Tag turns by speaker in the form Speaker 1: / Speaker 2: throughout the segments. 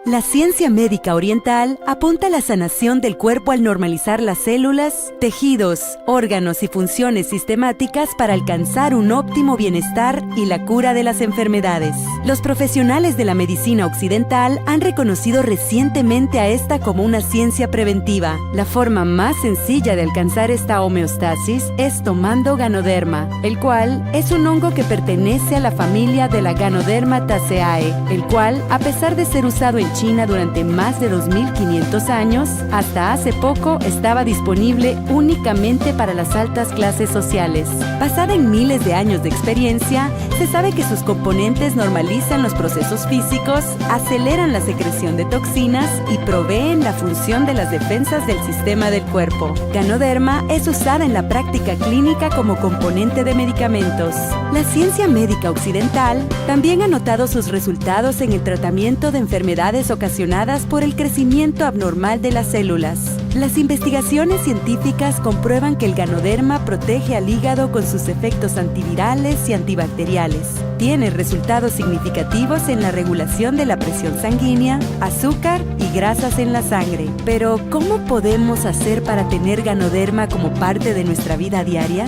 Speaker 1: La ciencia médica oriental apunta a la sanación del cuerpo al normalizar las células, tejidos, órganos y funciones sistemáticas para alcanzar un óptimo bienestar y la cura de las enfermedades. Los profesionales de la medicina occidental han reconocido recientemente a esta como una ciencia preventiva. La forma más sencilla de alcanzar esta homeostasis es tomando Ganoderma, el cual es un hongo que pertenece a la familia de la Ganodermataceae, el cual, a pesar de ser usado en China durante más de 2500 años, hasta hace poco estaba disponible únicamente para las altas clases sociales. Basada en miles de años de experiencia, se sabe que sus componentes normalizan los procesos físicos, aceleran la secreción de toxinas y proveen la función de las defensas del sistema del cuerpo. Ganoderma es usada en la práctica clínica como componente de medicamentos. La ciencia médica occidental también ha notado sus resultados en el tratamiento de enfermedades ocasionadas por el crecimiento abnormal de las células. Las investigaciones científicas comprueban que el Ganoderma protege al hígado con sus efectos antivirales y antibacteriales. Tiene resultados significativos en la regulación de la presión sanguínea, azúcar y grasas en la sangre. Pero, ¿cómo podemos hacer para tener Ganoderma como parte de nuestra vida diaria?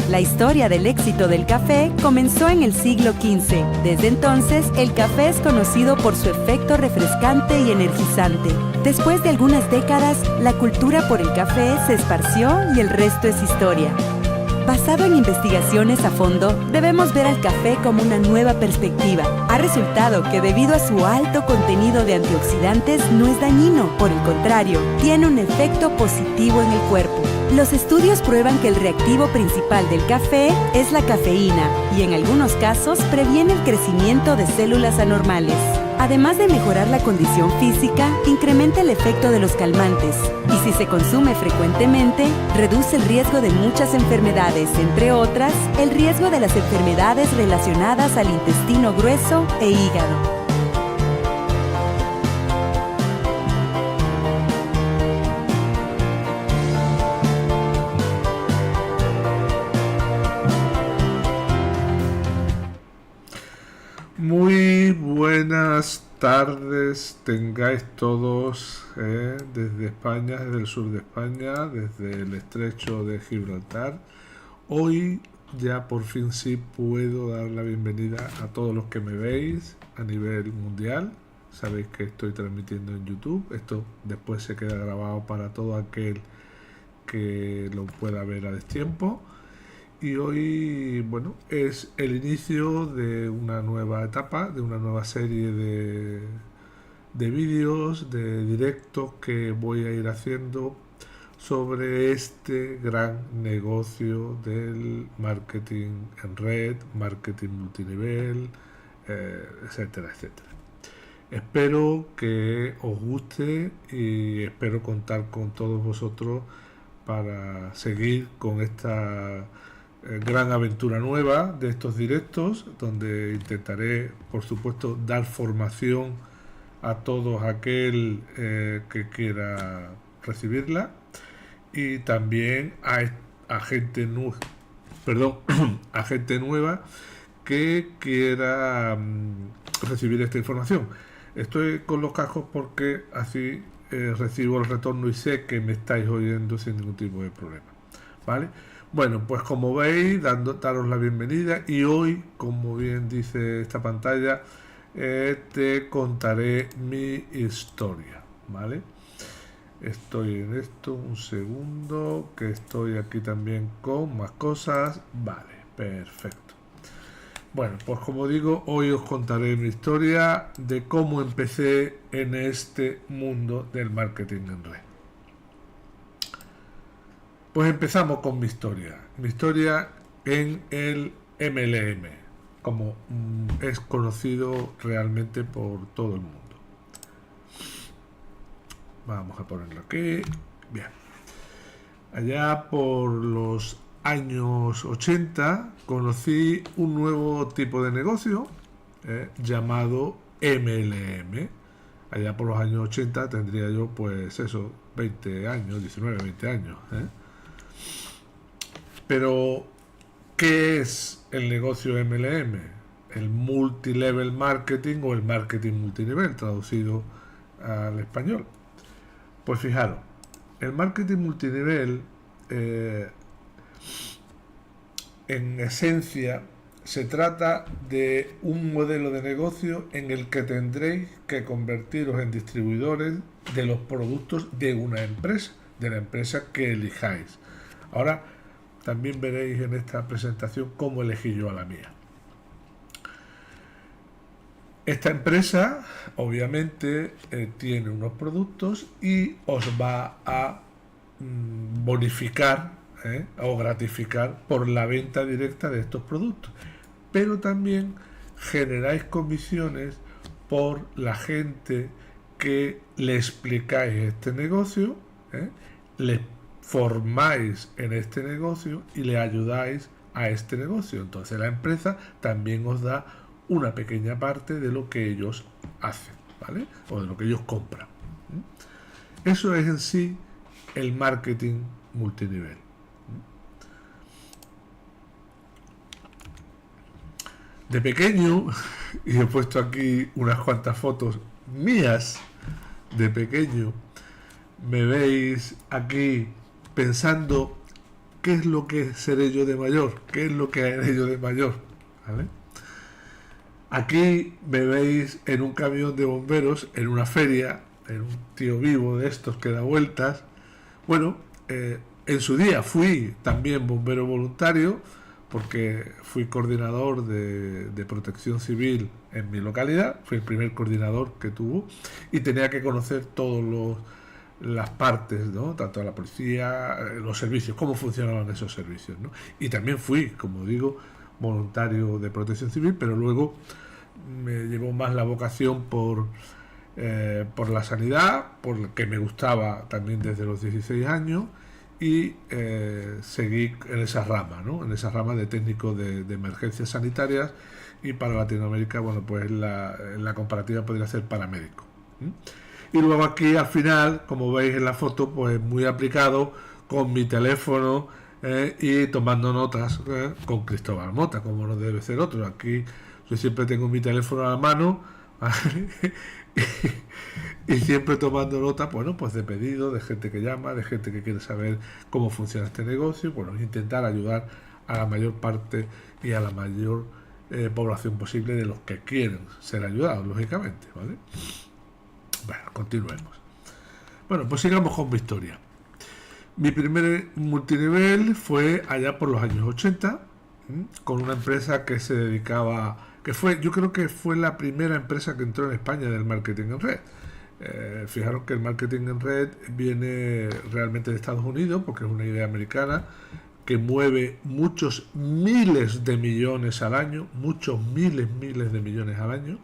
Speaker 1: La historia del éxito del café comenzó en el siglo XV. Desde entonces, el café es conocido por su efecto refrescante y energizante. Después de algunas décadas, la cultura por el café se esparció y el resto es historia. Basado en investigaciones a fondo, debemos ver al café como una nueva perspectiva. Ha resultado que debido a su alto contenido de antioxidantes no es dañino, por el contrario, tiene un efecto positivo en el cuerpo. Los estudios prueban que el reactivo principal del café es la cafeína y en algunos casos previene el crecimiento de células anormales. Además de mejorar la condición física, incrementa el efecto de los calmantes y si se consume frecuentemente, reduce el riesgo de muchas enfermedades, entre otras, el riesgo de las enfermedades relacionadas al intestino grueso e hígado.
Speaker 2: Muy buenas tardes tengáis todos desde España, desde el sur de España, desde el estrecho de Gibraltar. Hoy ya por fin sí puedo dar la bienvenida a todos los que me veis a nivel mundial. Sabéis que estoy transmitiendo en YouTube. Esto después se queda grabado para todo aquel que lo pueda ver a destiempo. Y hoy, bueno, es el inicio de una nueva etapa, de una nueva serie de vídeos, de directos que voy a ir haciendo sobre este gran negocio del marketing en red, marketing multinivel, etcétera, etcétera. Espero que os guste y espero contar con todos vosotros para seguir con esta gran aventura nueva de estos directos, donde intentaré, por supuesto, dar formación a todos aquel que quiera recibirla y también a gente a gente nueva que quiera recibir esta información. Estoy con los cascos porque así recibo el retorno y sé que me estáis oyendo sin ningún tipo de problema, ¿vale? Bueno, pues como veis, daros la bienvenida y hoy, como bien dice esta pantalla, te contaré mi historia, ¿vale? Estoy en esto, un segundo, que estoy aquí también con más cosas, vale, perfecto. Bueno, pues como digo, hoy os contaré mi historia de cómo empecé en este mundo del marketing en red. Pues empezamos con mi historia en el MLM, como es conocido realmente por todo el mundo. Vamos a ponerlo aquí. Bien. Allá por los años 80 conocí un nuevo tipo de negocio llamado MLM. Allá por los años 80 tendría yo, pues eso, 20 años, 19, 20 años. Pero, ¿qué es el negocio MLM? el multilevel marketing o el marketing multinivel, traducido al español. Pues fijaros, el marketing multinivel en esencia se trata de un modelo de negocio en el que tendréis que convertiros en distribuidores de los productos de una empresa, de la empresa que elijáis. Ahora también veréis en esta presentación cómo elegí yo a la mía. Esta empresa obviamente tiene unos productos y os va a bonificar o gratificar por la venta directa de estos productos, pero también generáis comisiones por la gente que le explicáis este negocio, le formáis en este negocio y le ayudáis a este negocio. Entonces la empresa también os da una pequeña parte de lo que ellos hacen, ¿vale? O de lo que ellos compran. Eso es en sí el marketing multinivel. De pequeño, y he puesto aquí unas cuantas fotos mías de pequeño, me veis aquí pensando qué es lo que seré yo de mayor, qué es lo que haré yo de mayor, ¿vale? Aquí me veis en un camión de bomberos, en una feria, en un tío vivo de estos que da vueltas. Bueno, en su día fui también bombero voluntario, porque fui coordinador de protección civil en mi localidad, fui el primer coordinador que tuvo y tenía que conocer todas las partes, ¿no? Tanto la policía, los servicios, cómo funcionaban esos servicios, ¿no? Y también fui, como digo, voluntario de protección civil, pero luego me llevó más la vocación por la sanidad, porque me gustaba también desde los 16 años, y seguí en esa rama, ¿no? En esa rama de técnico de emergencias sanitarias, y para Latinoamérica, bueno, pues la comparativa podría ser paramédico. Y luego aquí al final, como veis en la foto, pues muy aplicado con mi teléfono y tomando notas con Cristóbal Mota, como no debe ser otro. Aquí yo siempre tengo mi teléfono a la mano y siempre tomando nota, bueno, pues de pedidos, de gente que llama, de gente que quiere saber cómo funciona este negocio, bueno, intentar ayudar a la mayor parte y a la mayor población posible de los que quieren ser ayudados, lógicamente, ¿vale? Bueno, continuemos. Bueno, pues sigamos con mi historia. Mi primer multinivel fue allá por los años 80, con una empresa que se dedicaba, yo creo que fue la primera empresa que entró en España del marketing en red. Fijaros que el marketing en red viene realmente de Estados Unidos, porque es una idea americana que mueve muchos miles de millones al año, muchos miles de millones al año.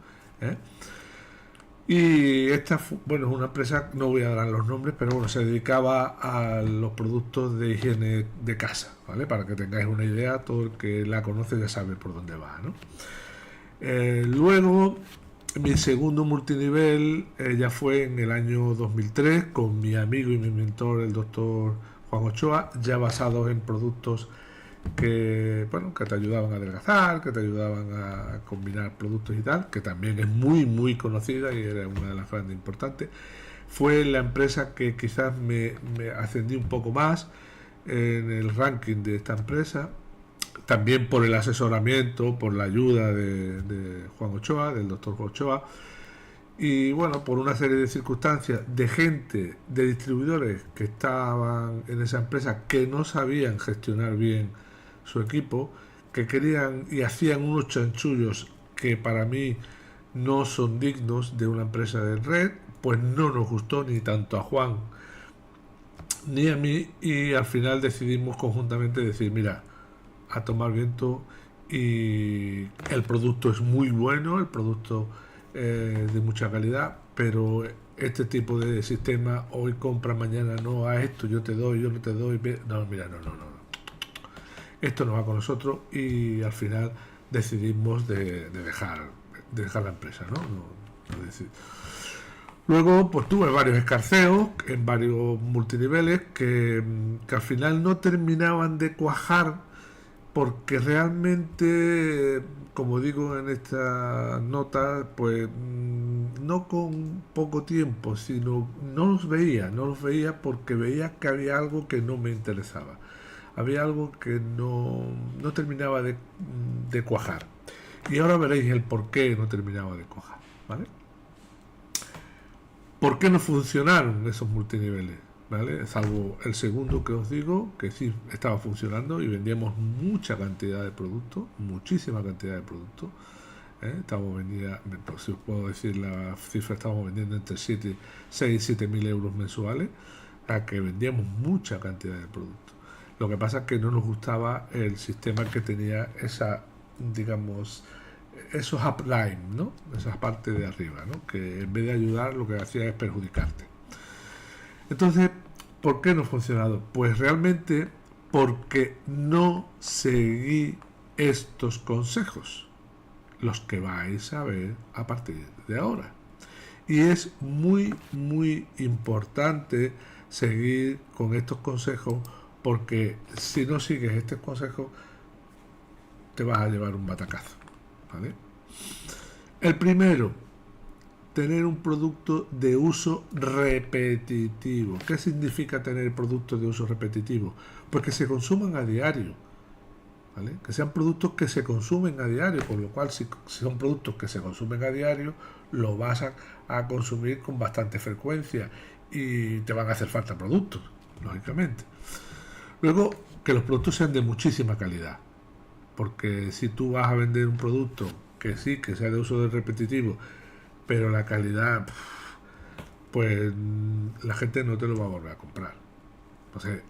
Speaker 2: Y esta, bueno, es una empresa, no voy a dar los nombres, pero bueno, se dedicaba a los productos de higiene de casa, ¿vale? Para que tengáis una idea, todo el que la conoce ya sabe por dónde va, ¿no? Luego, mi segundo multinivel ya fue en el año 2003 con mi amigo y mi mentor, el doctor Juan Ochoa, ya basados en productos que, bueno, que te ayudaban a adelgazar, que te ayudaban a combinar productos y tal, que también es muy conocida y era una de las grandes importantes. Fue la empresa que quizás me ascendí un poco más en el ranking de esta empresa, también por el asesoramiento, por la ayuda de Juan Ochoa, del doctor Juan Ochoa, y bueno, por una serie de circunstancias, de gente, de distribuidores que estaban en esa empresa que no sabían gestionar bien su equipo, que querían y hacían unos chanchullos que para mí no son dignos de una empresa de red, pues no nos gustó ni tanto a Juan ni a mí, y al final decidimos conjuntamente decir, mira, a tomar viento, y el producto es muy bueno, el producto de mucha calidad, pero este tipo de sistema, hoy compra, mañana no, a esto yo te doy, yo no te doy, no, mira, no, esto no va con nosotros, y al final decidimos de dejar la empresa, ¿no? Luego pues tuve varios escarceos en varios multiniveles que al final no terminaban de cuajar, porque realmente, como digo en esta nota, pues no con poco tiempo, sino no los veía porque veía que había algo que no me interesaba. Había algo que no terminaba de cuajar. Y ahora veréis el por qué no terminaba de cuajar, ¿vale? ¿Por qué no funcionaron esos multiniveles? ¿Vale? Salvo el segundo que os digo, que sí estaba funcionando y vendíamos mucha cantidad de productos, muchísima cantidad de productos. Estamos vendiendo, si os puedo decir la cifra, estamos vendiendo entre 6 y 7 mil euros mensuales, a que vendíamos mucha cantidad de productos. Lo que pasa es que no nos gustaba el sistema que tenía esa, digamos, esos upline, ¿no? Esas partes de arriba, ¿no? Que en vez de ayudar lo que hacía es perjudicarte. Entonces, ¿por qué no ha funcionado? Pues realmente porque no seguí estos consejos, los que vais a ver a partir de ahora. Y es muy, muy importante seguir con estos consejos, porque si no sigues estos consejos, te vas a llevar un batacazo, ¿vale? El primero, tener un producto de uso repetitivo. ¿Qué significa tener productos de uso repetitivo? Pues que se consuman a diario, ¿vale? Que sean productos que se consumen a diario, con lo cual si son productos que se consumen a diario, lo vas a consumir con bastante frecuencia y te van a hacer falta productos, lógicamente. Luego, que los productos sean de muchísima calidad, porque si tú vas a vender un producto que sí, que sea de uso repetitivo, pero la calidad, pues la gente no te lo va a volver a comprar. Entonces,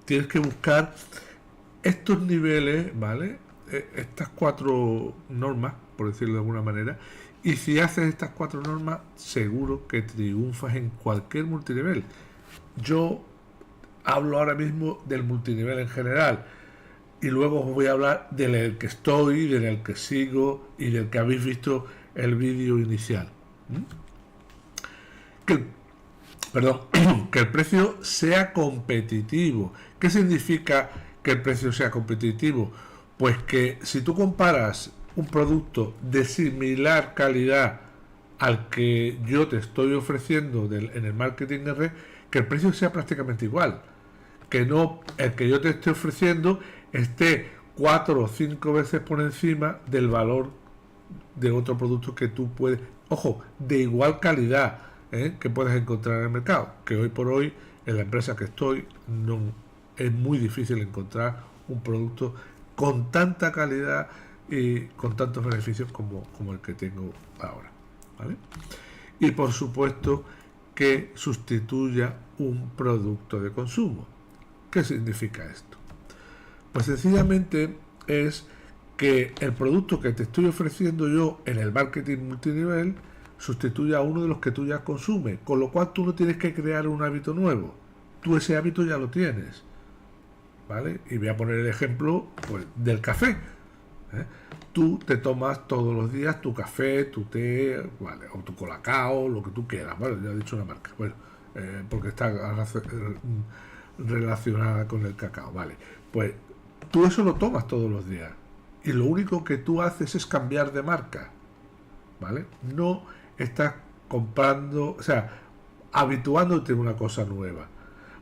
Speaker 2: tienes que buscar estos niveles, ¿vale? Estas 4 normas, por decirlo de alguna manera, y si haces estas 4 normas, seguro que triunfas en cualquier multinivel. Yo hablo ahora mismo del multinivel en general, y luego os voy a hablar del que estoy, del que sigo y del que habéis visto el vídeo inicial. Que el precio sea competitivo. ¿Qué significa que el precio sea competitivo? Pues que si tú comparas un producto de similar calidad al que yo te estoy ofreciendo en el marketing de red, que el precio sea prácticamente igual. Que no el que yo te estoy ofreciendo esté 4 o 5 veces por encima del valor de otro producto que tú puedes, ojo, de igual calidad, que puedes encontrar en el mercado, que hoy por hoy en la empresa que estoy no es muy difícil encontrar un producto con tanta calidad y con tantos beneficios como el que tengo ahora, ¿vale? Y por supuesto que sustituya un producto de consumo. ¿Qué significa esto? Pues sencillamente es que el producto que te estoy ofreciendo yo en el marketing multinivel sustituya a uno de los que tú ya consumes, con lo cual tú no tienes que crear un hábito nuevo, tú ese hábito ya lo tienes, ¿vale? Y voy a poner el ejemplo, pues, del café, Tú te tomas todos los días tu café, tu té, ¿vale? O tu colacao, lo que tú quieras, ¿vale? Ya he dicho una marca, bueno, porque está relacionada con el cacao, ¿vale? Pues tú eso lo tomas todos los días y lo único que tú haces es cambiar de marca, ¿vale? No estás comprando, o sea, habituándote a una cosa nueva.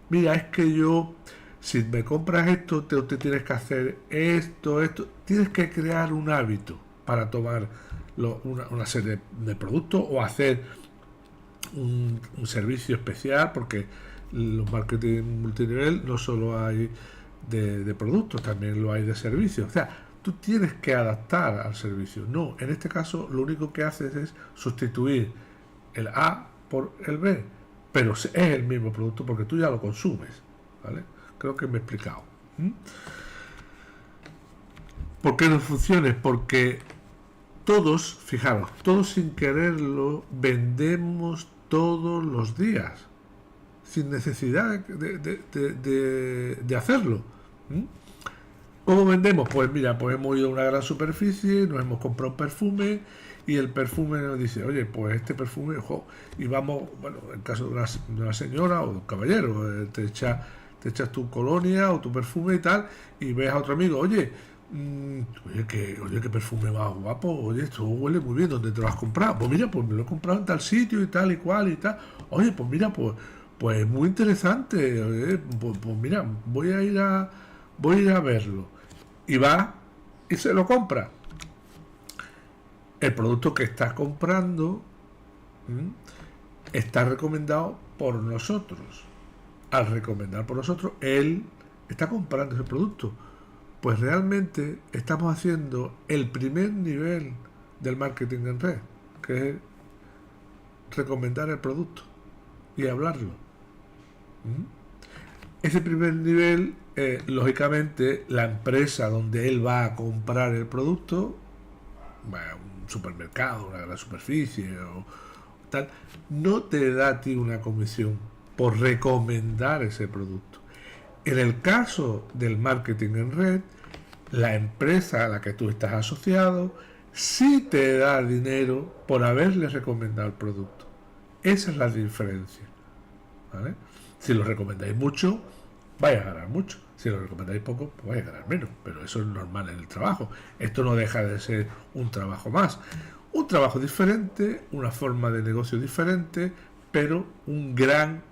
Speaker 2: Mira, es que yo, si me compras esto, te tienes que hacer esto, tienes que crear un hábito para tomar una serie de productos o hacer un servicio especial, porque los marketing multinivel no solo hay de productos, también lo hay de servicios. O sea, tú tienes que adaptar al servicio. No, en este caso lo único que haces es sustituir el A por el B, pero es el mismo producto porque tú ya lo consumes, ¿vale? Creo que me he explicado. ¿Por qué no funciona? Porque todos, fijaros, todos sin quererlo vendemos todos los días, sin necesidad de hacerlo. ¿Cómo vendemos? Pues mira, pues hemos ido a una gran superficie, nos hemos comprado un perfume y el perfume nos dice, oye, pues este perfume, ojo, y vamos, bueno, en caso de una señora o de un caballero, te echa te echas tu colonia o tu perfume y tal, y ves a otro amigo, oye, qué perfume más guapo, oye, esto huele muy bien, ¿dónde te lo has comprado? Pues mira, pues me lo he comprado en tal sitio y tal y cual y tal. Oye, pues mira, pues muy interesante, pues mira, voy a ir a verlo. Y va y se lo compra. El producto que estás comprando está recomendado por nosotros. Al recomendar por nosotros, él está comprando ese producto. Pues realmente estamos haciendo el primer nivel del marketing en red, que es recomendar el producto y hablarlo. Ese primer nivel, lógicamente, la empresa donde él va a comprar el producto, un supermercado, una gran superficie o tal, no te da a ti una comisión por recomendar ese producto. En el caso del marketing en red, la empresa a la que tú estás asociado sí te da dinero por haberle recomendado el producto. Esa es la diferencia, ¿vale? Si lo recomendáis mucho, vais a ganar mucho. Si lo recomendáis poco, pues vais a ganar menos. Pero eso es normal en el trabajo. Esto no deja de ser un trabajo más. Un trabajo diferente, una forma de negocio diferente, pero un gran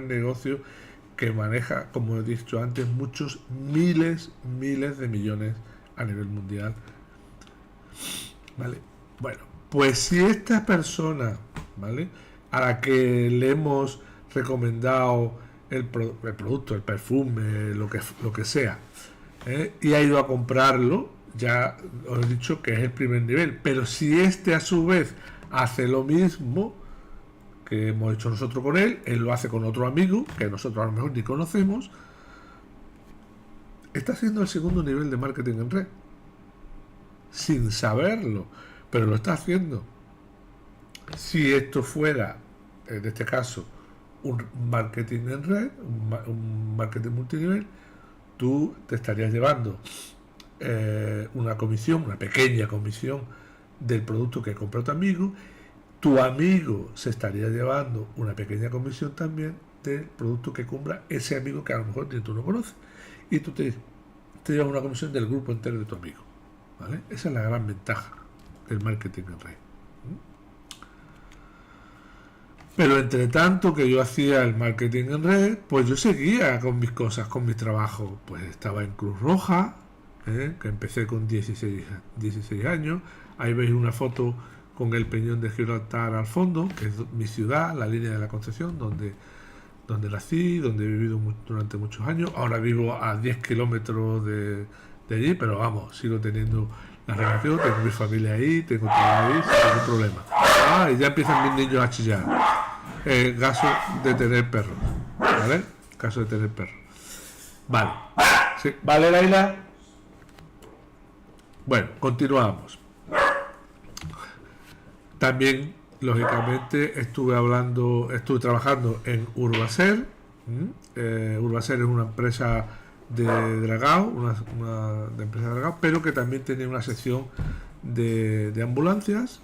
Speaker 2: negocio que maneja, como he dicho antes, muchos miles de millones a nivel mundial. ¿Vale? Bueno, pues si esta persona, ¿vale?, a la que le hemos recomendado el producto, el perfume, lo que sea, y ha ido a comprarlo, ya os he dicho que es el primer nivel. Pero si este a su vez hace lo mismo que hemos hecho nosotros con él lo hace con otro amigo que nosotros a lo mejor ni conocemos, está haciendo el segundo nivel de marketing en red sin saberlo, pero lo está haciendo. Si esto fuera, en este caso, un marketing en red, un marketing multinivel, tú te estarías llevando una comisión, una pequeña comisión del producto que compra tu amigo se estaría llevando una pequeña comisión también del producto que compra ese amigo que a lo mejor ni tú no conoces, y tú te llevas una comisión del grupo entero de tu amigo, ¿vale? Esa es la gran ventaja del marketing en red. Pero entre tanto que yo hacía el marketing en red, pues yo seguía con mis cosas, con mi trabajo. Pues estaba en Cruz Roja, que empecé con 16 años. Ahí veis una foto con el Peñón de Gibraltar al fondo, que es mi ciudad, la línea de la Concepción, donde nací, donde he vivido durante muchos años. Ahora vivo a 10 kilómetros de allí, pero vamos, sigo teniendo la relación, tengo mi familia ahí, tengo todo ahí, sin ningún problema. Y ya empiezan mis niños a chillar. Caso de tener perros, ¿vale? Caso de tener perros. Vale. Sí. ¿Vale, Laila? Bueno, continuamos. También, lógicamente, estuve trabajando en Urbaser. Urbaser es una empresa de Dragao, una empresa de Dragao, pero que también tiene una sección de ambulancias.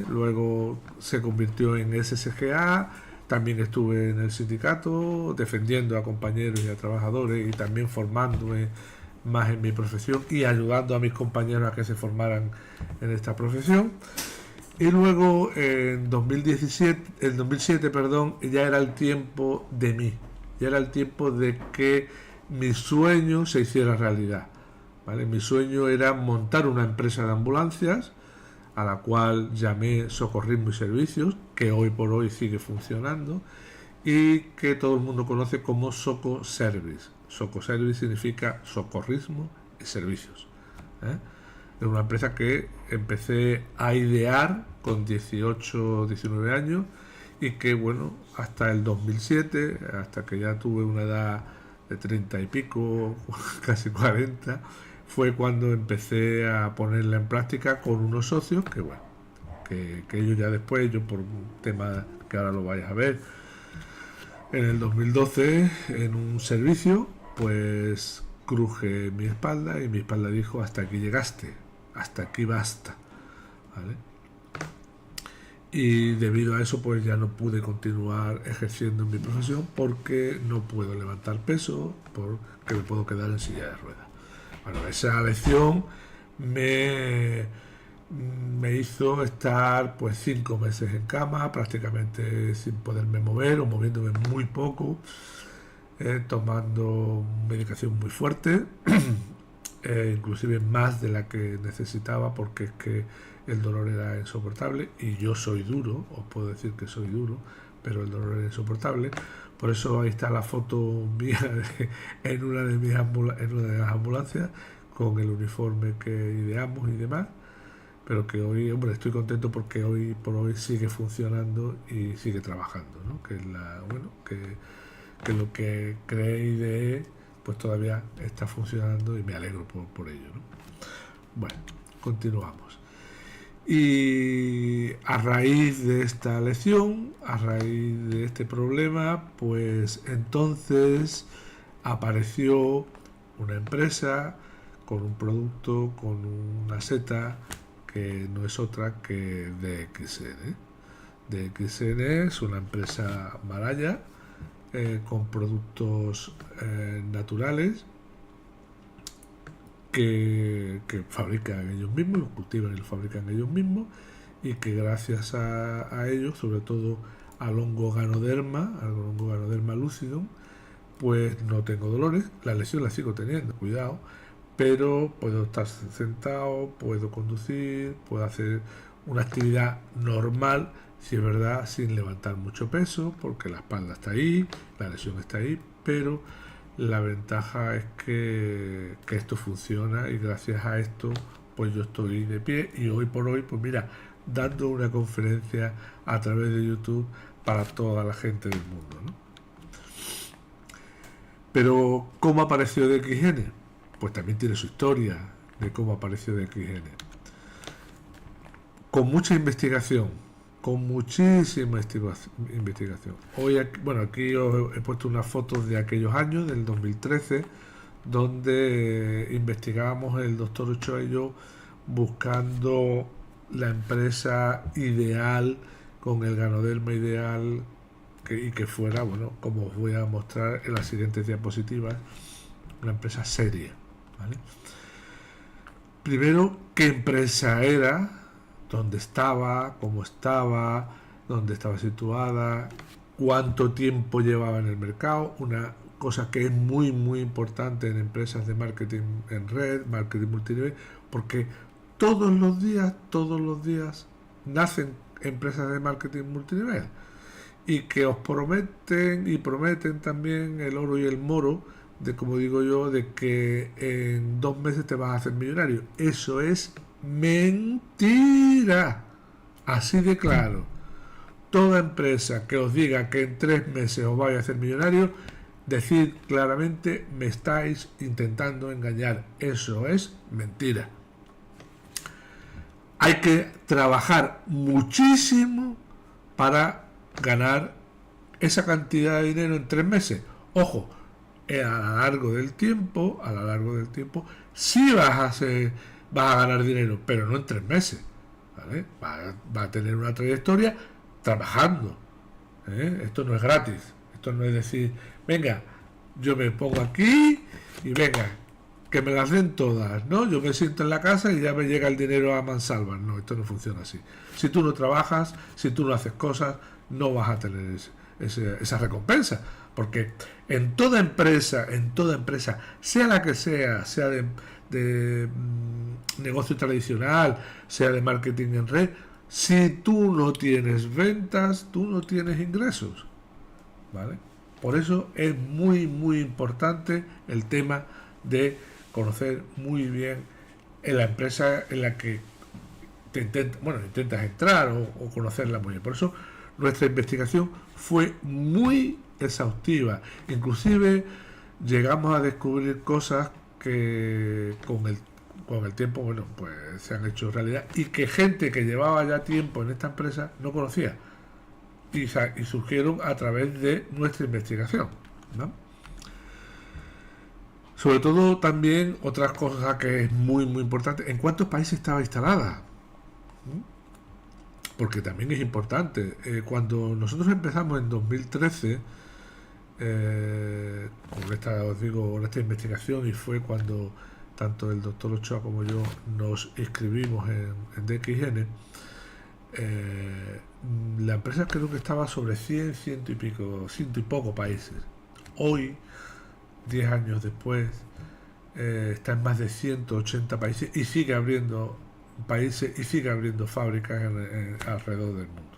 Speaker 2: Luego se convirtió en SSGA. También estuve en el sindicato defendiendo a compañeros y a trabajadores, y también formándome más en mi profesión y ayudando a mis compañeros a que se formaran en esta profesión. Y luego en 2007, ya era el tiempo de mí, ya era el tiempo de que mi sueño se hiciera realidad, ¿vale? Mi sueño era montar una empresa de ambulancias, a la cual llamé Socorrismo y Servicios, que hoy por hoy sigue funcionando y que todo el mundo conoce como Soco Service. Soco Service significa socorrismo y servicios. Es una empresa que empecé a idear con 18 o 19 años y que, bueno, hasta el 2007, hasta que ya tuve una edad de 30 y pico, casi 40, fue cuando empecé a ponerla en práctica con unos socios que, bueno, que ellos ya después, yo por un tema que ahora lo vais a ver, en el 2012, en un servicio, pues cruje mi espalda y mi espalda dijo: hasta aquí llegaste, hasta aquí basta, ¿vale? y debido a eso pues ya no pude continuar ejerciendo mi profesión porque no puedo levantar peso, porque me puedo quedar en silla de ruedas. Bueno, esa lección me, me hizo estar pues 5 meses en cama, prácticamente sin poderme mover o moviéndome muy poco, tomando medicación muy fuerte, inclusive más de la que necesitaba, porque es que el dolor era insoportable y yo soy duro, os puedo decir que soy duro, pero el dolor era insoportable. Por eso ahí está la foto mía en una de las ambulancias con el uniforme que ideamos y demás, pero que hoy, hombre, estoy contento porque hoy por hoy sigue funcionando y sigue trabajando, ¿no? Que es que lo que creé y ideé pues todavía está funcionando y me alegro por ello, ¿no? Bueno, continuamos. Y a raíz de esta lección, a raíz de este problema, pues entonces apareció una empresa con un producto, con una seta que no es otra que DXN. DXN es una empresa maraya con productos naturales que fabrican ellos mismos, los cultivan y los fabrican ellos mismos, y que gracias a ellos, sobre todo al hongo Ganoderma lucidum, pues no tengo dolores. La lesión la sigo teniendo, cuidado, pero puedo estar sentado, puedo conducir, puedo hacer una actividad normal, si es verdad, sin levantar mucho peso, porque la espalda está ahí, la lesión está ahí, pero la ventaja es que esto funciona, y gracias a esto pues yo estoy de pie, y hoy por hoy pues mira, dando una conferencia a través de YouTube para toda la gente del mundo, ¿no? Pero ¿cómo apareció DXN? Pues también tiene su historia de cómo apareció DXN. Con mucha investigación, con muchísima investigación. Hoy, aquí os he puesto unas fotos de aquellos años, del 2013, donde investigábamos el doctor Ochoa y yo buscando la empresa ideal, con el Ganoderma ideal, y que fuera, bueno, como os voy a mostrar en las siguientes diapositivas, una empresa seria, ¿vale? Primero, ¿qué empresa era? ¿Dónde estaba? ¿Cómo estaba? ¿Dónde estaba situada? ¿Cuánto tiempo llevaba en el mercado? Una cosa que es muy muy importante en empresas de marketing en red, marketing multinivel, porque todos los días nacen empresas de marketing multinivel, y que os prometen también el oro y el moro, de, como digo yo, de que en 2 meses te vas a hacer millonario. Eso es mentira, así de claro. Toda empresa que os diga que en 3 meses os vais a hacer millonario, decid claramente: me estáis intentando engañar. Eso es mentira. Hay que trabajar muchísimo para ganar esa cantidad de dinero en 3 meses. Ojo, a lo largo del tiempo, sí vas a ganar dinero, pero no en 3 meses, ¿vale? Va a tener una trayectoria trabajando, ¿eh? Esto no es gratis. Esto no es decir, venga, yo me pongo aquí y venga, que me las den todas, ¿no? Yo me siento en la casa y ya me llega el dinero a mansalva. No, esto no funciona así. Si tú no trabajas, si tú no haces cosas, no vas a tener esa recompensa, porque en toda empresa, sea la que sea de negocio tradicional, sea de marketing en red, si tú no tienes ventas, tú no tienes ingresos, ¿vale? Por eso es muy muy importante el tema de conocer muy bien en la empresa en la que intentas entrar, o conocerla muy bien. Por eso nuestra investigación fue muy exhaustiva. Inclusive llegamos a descubrir cosas que con el tiempo, bueno, pues se han hecho realidad, y que gente que llevaba ya tiempo en esta empresa no conocía, y surgieron a través de nuestra investigación, ¿no? Sobre todo también otras cosas que es muy muy importante: ¿en cuántos países estaba instalada? porque también es importante. Cuando nosotros empezamos en 2013 con esta, os digo, con esta investigación, y fue cuando tanto el doctor Ochoa como yo nos inscribimos en DXN, la empresa creo que estaba sobre 100, ciento y poco países. Hoy, 10 años después, está en más de 180 países y sigue abriendo países y sigue abriendo fábricas alrededor del mundo.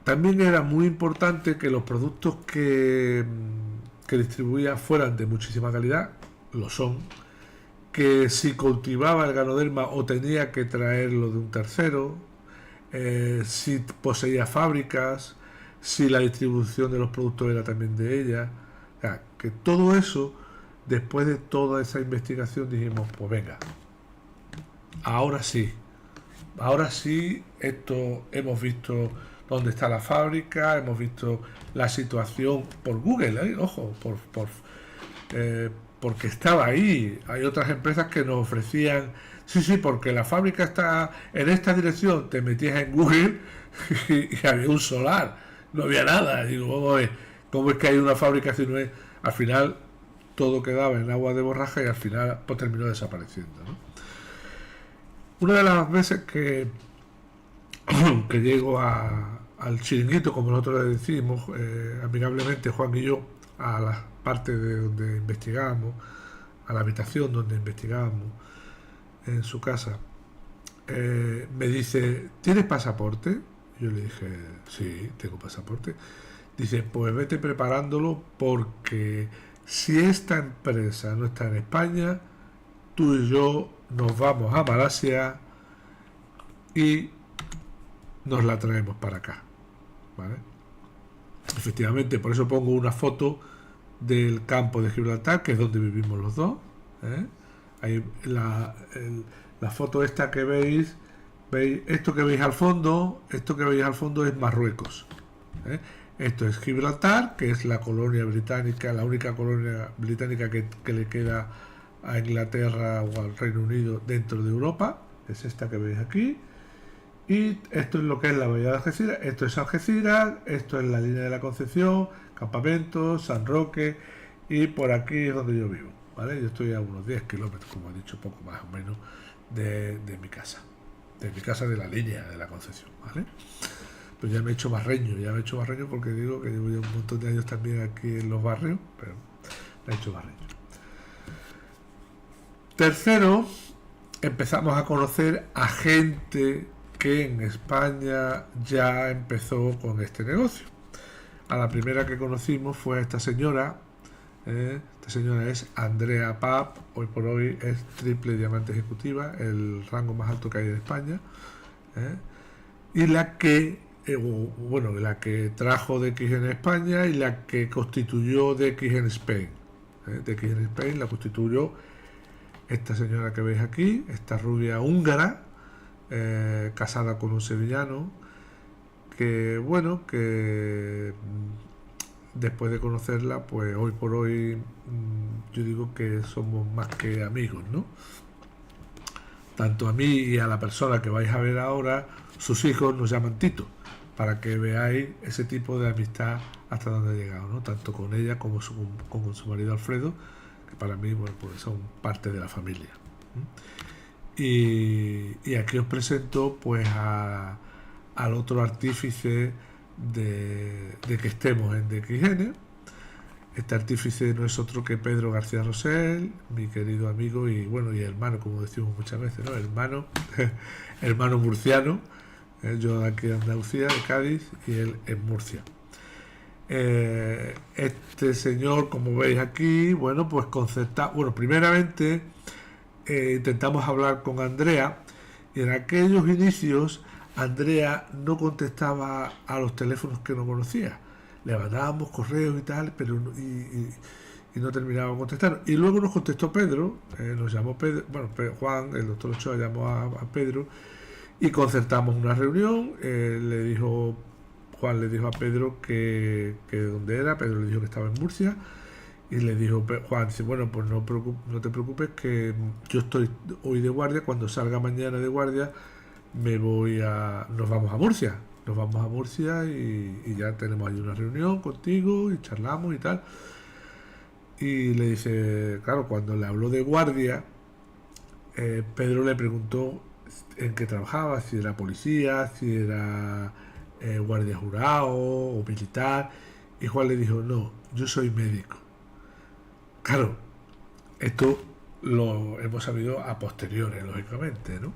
Speaker 2: También era muy importante que los productos que distribuía fueran de muchísima calidad, lo son, que si cultivaba el ganoderma o tenía que traerlo de un tercero, si poseía fábricas, si la distribución de los productos era también de ella, o sea, que todo eso, después de toda esa investigación, dijimos, pues venga, ahora sí, esto hemos visto dónde está la fábrica, hemos visto la situación por Google, ojo, porque estaba ahí. Hay otras empresas que nos ofrecían, sí, porque la fábrica está en esta dirección, te metías en Google y había un solar, no había nada. Digo, vamos a ver, ¿cómo es que hay una fábrica si no es? Al final todo quedaba en agua de borraja y al final pues terminó desapareciendo, ¿no? Una de las veces que llego al chiringuito, como nosotros le decimos amigablemente Juan y yo, a la parte de donde investigábamos, a la habitación donde investigábamos, en su casa, me dice, ¿tienes pasaporte? Yo le dije, sí, tengo pasaporte. Dice, pues vete preparándolo, porque si esta empresa no está en España, tú y yo nos vamos a Malasia y nos la traemos para acá, ¿vale? Efectivamente, por eso pongo una foto del campo de Gibraltar, que es donde vivimos los dos, ¿eh? Ahí la foto esta que veis, esto que veis al fondo, es Marruecos, ¿eh? Esto es Gibraltar, que es la colonia británica, la única colonia británica que le queda a Inglaterra o al Reino Unido dentro de Europa, es esta que veis aquí. Y esto es lo que es la bahía de Algeciras, esto es Algeciras, esto es la línea de la Concepción, Campamentos, San Roque, y por aquí es donde yo vivo, ¿vale? Yo estoy a unos 10 kilómetros, como he dicho, poco más o menos, de mi casa, de la línea de la Concepción, ¿vale? Pues ya me he hecho barreño, porque digo que llevo ya un montón de años también aquí en los barrios, pero me he hecho barreño. Tercero, empezamos a conocer a gente que en España ya empezó con este negocio. A la primera que conocimos fue a esta señora. Esta señora es Andrea Pap, hoy por hoy es triple diamante ejecutiva, el rango más alto que hay en España, y la que trajo DXN España y la que constituyó DXN Spain. DXN Spain la constituyó esta señora que veis aquí, esta rubia húngara, casada con un sevillano, que después de conocerla, pues hoy por hoy yo digo que somos más que amigos, ¿no? Tanto a mí y a la persona que vais a ver ahora, sus hijos nos llaman Tito, para que veáis ese tipo de amistad hasta donde ha llegado, ¿no? Tanto con ella como con su marido Alfredo, que para mí, bueno, pues son parte de la familia. Y aquí os presento pues al otro artífice de que estemos en DXN. Este artífice no es otro que Pedro García Rosell, mi querido amigo y hermano, como decimos muchas veces, ¿no? hermano murciano, yo de aquí de Andalucía, de Cádiz, y él en Murcia. Este señor, como veis aquí, pues primeramente intentamos hablar con Andrea, y en aquellos inicios Andrea no contestaba a los teléfonos que no conocía. Le mandábamos correos y tal, pero no terminaba de contestar. Y luego nos contestó Pedro, nos llamó Pedro, Juan, el doctor Ochoa llamó a Pedro y concertamos una reunión. Juan le dijo a Pedro que de dónde era, Pedro le dijo que estaba en Murcia, Y le dijo Juan, dice, bueno, pues no te preocupes que yo estoy hoy de guardia, cuando salga mañana de guardia nos vamos a Murcia. Nos vamos a Murcia y ya tenemos ahí una reunión contigo y charlamos y tal. Y le dice, claro, cuando le habló de guardia, Pedro le preguntó en qué trabajaba, si era policía, si era guardia jurado o militar. Y Juan le dijo, no, yo soy médico. Claro, esto lo hemos sabido a posteriores, lógicamente, ¿no?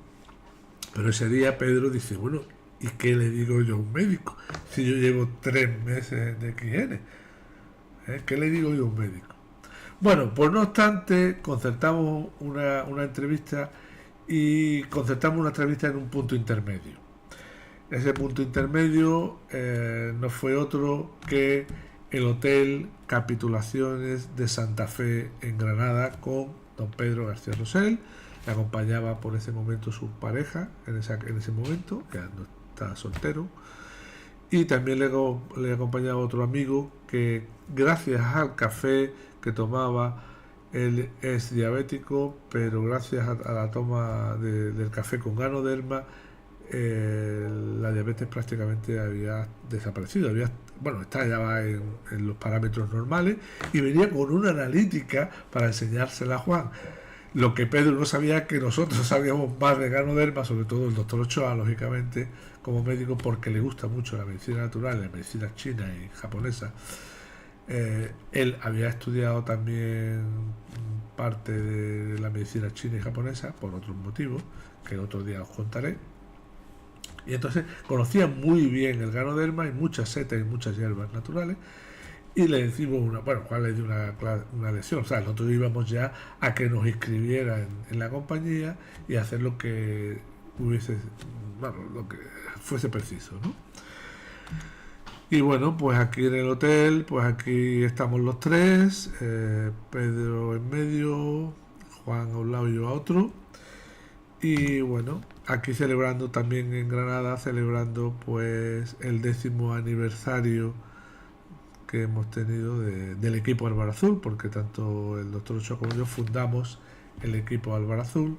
Speaker 2: Pero ese día Pedro dice, bueno, ¿y qué le digo yo a un médico? Si yo llevo 3 meses de higiene, ¿qué le digo yo a un médico? Bueno, pues no obstante, concertamos una entrevista y concertamos una entrevista en un punto intermedio. Ese punto intermedio no fue otro que el Hotel Capitulaciones de Santa Fe en Granada con don Pedro García Rosell. Le acompañaba por ese momento su pareja, en ese momento, ya no está soltero. Y también le acompañaba otro amigo que, gracias al café que tomaba, él es diabético, pero gracias a la toma del café con Ganoderma, la diabetes prácticamente había desaparecido, estaba en los parámetros normales y venía con una analítica para enseñársela a Juan. Lo que Pedro no sabía, que nosotros sabíamos más de Ganoderma, sobre todo el doctor Ochoa, lógicamente, como médico, porque le gusta mucho la medicina natural, la medicina china y japonesa. Él había estudiado también parte de la medicina china y japonesa por otros motivos, que otro día os contaré. Y entonces conocía muy bien el Ganoderma y muchas setas y muchas hierbas naturales. Y le decimos Juan le dio una lección. O sea, nosotros íbamos ya a que nos inscribiera en la compañía y hacer lo que lo que fuese preciso, ¿no? Y bueno, pues aquí en el hotel, pues aquí estamos los tres, Pedro en medio, Juan a un lado y yo a otro. Y bueno, aquí celebrando también en Granada, celebrando pues el 10º aniversario que hemos tenido del equipo Albarazul, porque tanto el doctor Ochoa como yo fundamos el equipo Albarazul,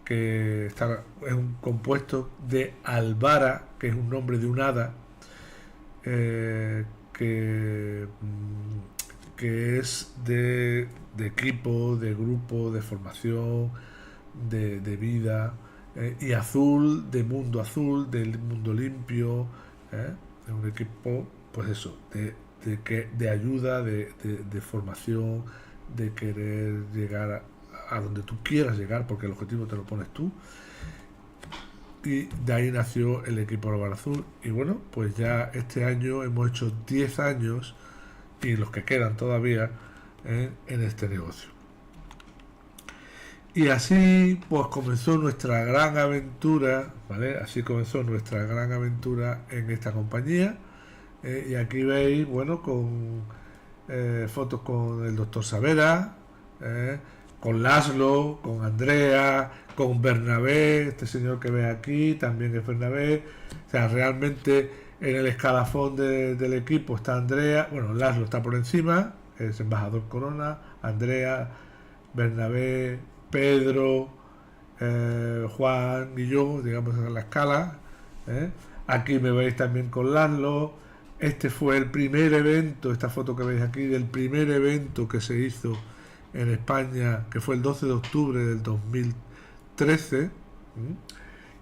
Speaker 2: que es un compuesto de Albara, que es un nombre de un hada, que es de equipo, de grupo, de formación, de vida, y azul, de mundo azul, del mundo limpio, de un equipo, pues eso, de ayuda, de formación, de querer llegar a donde tú quieras llegar, porque el objetivo te lo pones tú. Y de ahí nació el equipo Albarazul. Y bueno, pues ya este año hemos hecho 10 años, y los que quedan todavía, en este negocio. Y así pues comenzó nuestra gran aventura, ¿vale? Así comenzó nuestra gran aventura en esta compañía. Y aquí veis, bueno, con fotos con el doctor Savera, con Laszlo, con Andrea, con Bernabé, este señor que ve aquí también es Bernabé. O sea, realmente en el escalafón del equipo está Andrea, bueno, Laszlo está por encima, es embajador Corona, Andrea, Bernabé, Pedro, Juan y yo, digamos, en la escala. Aquí me veis también con Laszlo. Este fue el primer evento, esta foto que veis aquí, del primer evento que se hizo en España, que fue el 12 de octubre del 2013.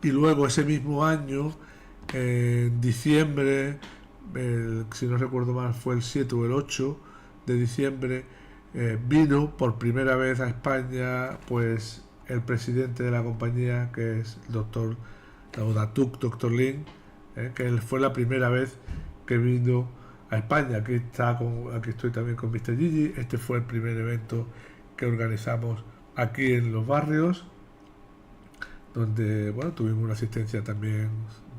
Speaker 2: Y luego ese mismo año, en diciembre, si no recuerdo mal, fue el 7 o el 8 de diciembre, vino por primera vez a España pues el presidente de la compañía, que es el doctor Dr. Lin, que fue la primera vez que vino a España. Aquí estoy también con Mr. Gigi. Este fue el primer evento que organizamos aquí en Los Barrios, donde bueno, tuvimos una asistencia también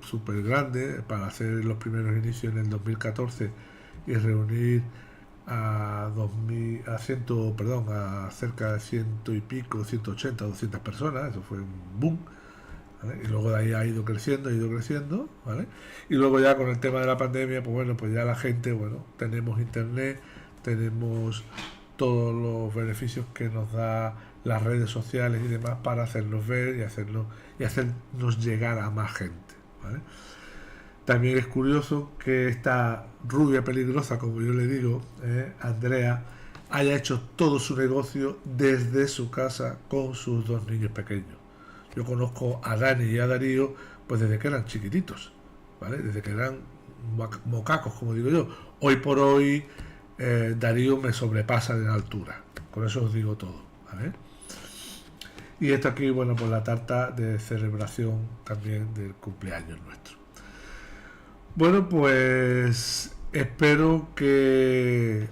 Speaker 2: súper grande para hacer los primeros inicios en el 2014 y reunir a cerca de 100 y pico, 180, 200 personas. Eso fue un boom, ¿vale? Y luego de ahí ha ido creciendo, ¿vale? Y luego ya con el tema de la pandemia, pues bueno, pues ya la gente, bueno, tenemos internet, tenemos todos los beneficios que nos da las redes sociales y demás para hacernos ver y hacernos llegar a más gente, ¿vale? También es curioso que esta rubia peligrosa, como yo le digo, Andrea, haya hecho todo su negocio desde su casa con sus 2 niños pequeños. Yo conozco a Dani y a Darío pues desde que eran chiquititos, ¿vale? Desde que eran mocacos, como digo yo. Hoy por hoy Darío me sobrepasa en altura, con eso os digo todo, ¿vale? Y esto aquí, bueno, pues la tarta de celebración también del cumpleaños nuestro. Bueno, pues espero que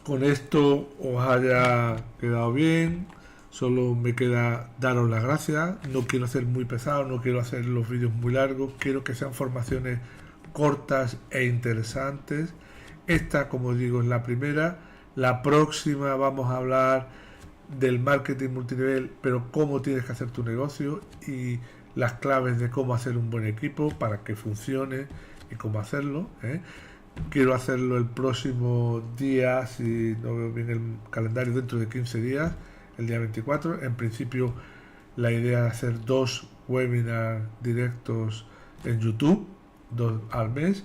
Speaker 2: con esto os haya quedado bien. Solo me queda daros las gracias. No quiero hacer muy pesado, no quiero hacer los vídeos muy largos. Quiero que sean formaciones cortas e interesantes. Esta, como digo, es la primera. La próxima vamos a hablar del marketing multinivel, pero cómo tienes que hacer tu negocio y las claves de cómo hacer un buen equipo para que funcione y cómo hacerlo, ¿eh? Quiero hacerlo el próximo día, si no veo bien el calendario, dentro de 15 días, el día 24. En principio la idea es hacer 2 webinars directos en YouTube, 2 al mes.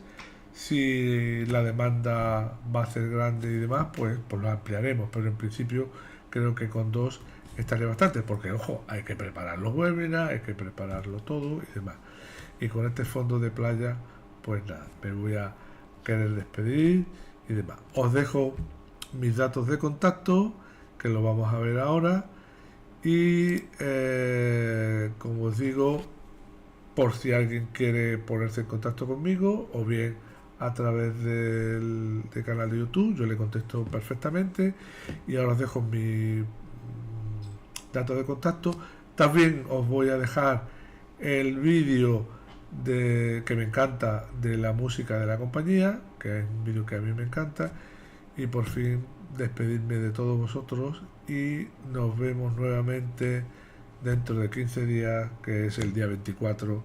Speaker 2: Si la demanda va a ser grande y demás, pues lo ampliaremos, pero en principio creo que con 2 estaría bastante, porque ojo, hay que preparar los webinars, hay que prepararlo todo y demás. Y con este fondo de playa, pues nada, me voy a querer despedir y demás. Os dejo mis datos de contacto, que lo vamos a ver ahora, y como os digo, por si alguien quiere ponerse en contacto conmigo, o bien a través del canal de YouTube, yo le contesto perfectamente. Y ahora os dejo mi datos de contacto. También os voy a dejar el vídeo que me encanta de la música de la compañía, que es un vídeo que a mí me encanta. Y por fin despedirme de todos vosotros y nos vemos nuevamente dentro de 15 días, que es el día 24,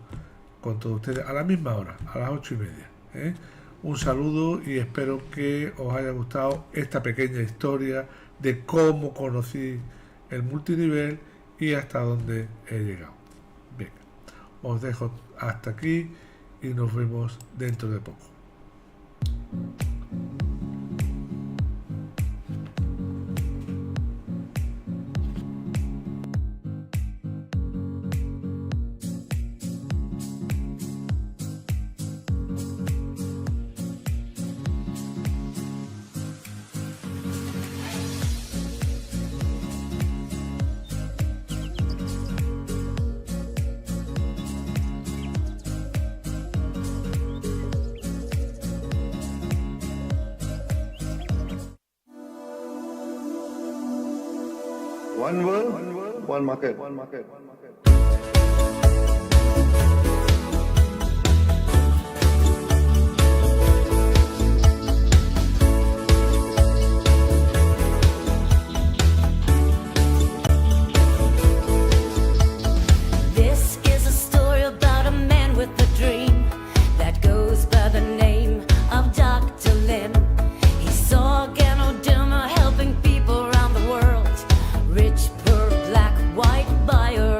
Speaker 2: con todos ustedes a la misma hora, a las 8:30, ¿eh? Un saludo y espero que os haya gustado esta pequeña historia de cómo conocí el multinivel y hasta dónde he llegado. Bien, os dejo hasta aquí y nos vemos dentro de poco.
Speaker 3: One world, one market.
Speaker 4: This is a story about a man with a dream that goes by the name of Dr. Lim. He saw Ganoderma helping people around the world, rich, poor, black, white, buyer,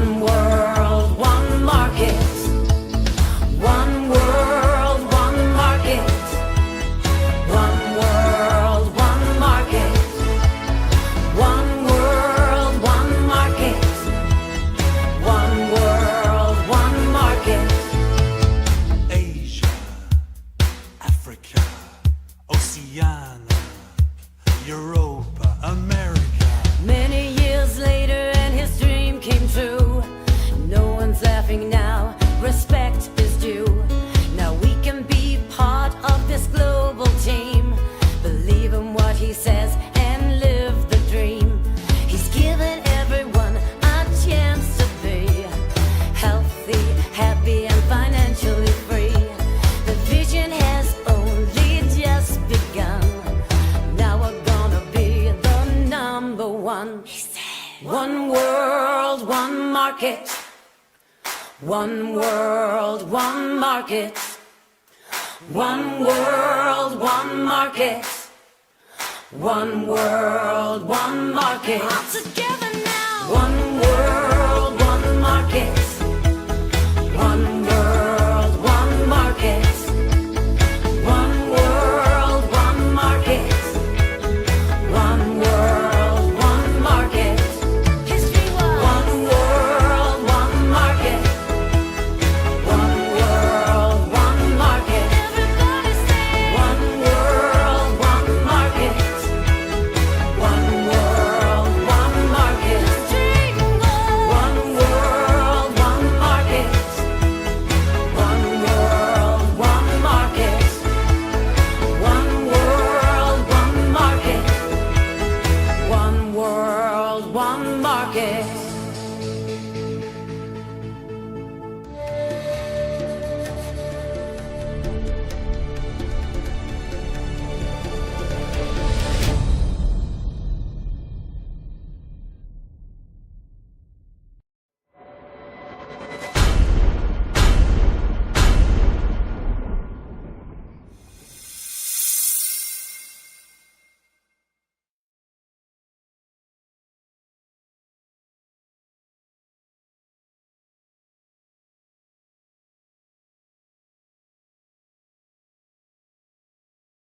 Speaker 4: One world, one market. One world, one market. One world, one market. One world, one market. One world, one market.
Speaker 5: Asia, Africa, Oceania, Europa, America.
Speaker 4: Many years later and his dream came true. No one's laughing now, respect is due. Now we can be part of this global team. Believe in what he says and live the dream. He's given everyone a chance to be healthy, happy and financially free. The vision has only just begun. Now we're gonna be the number one. He said, one world, one market. One world, one market. One world, one market. One world, one market. All together.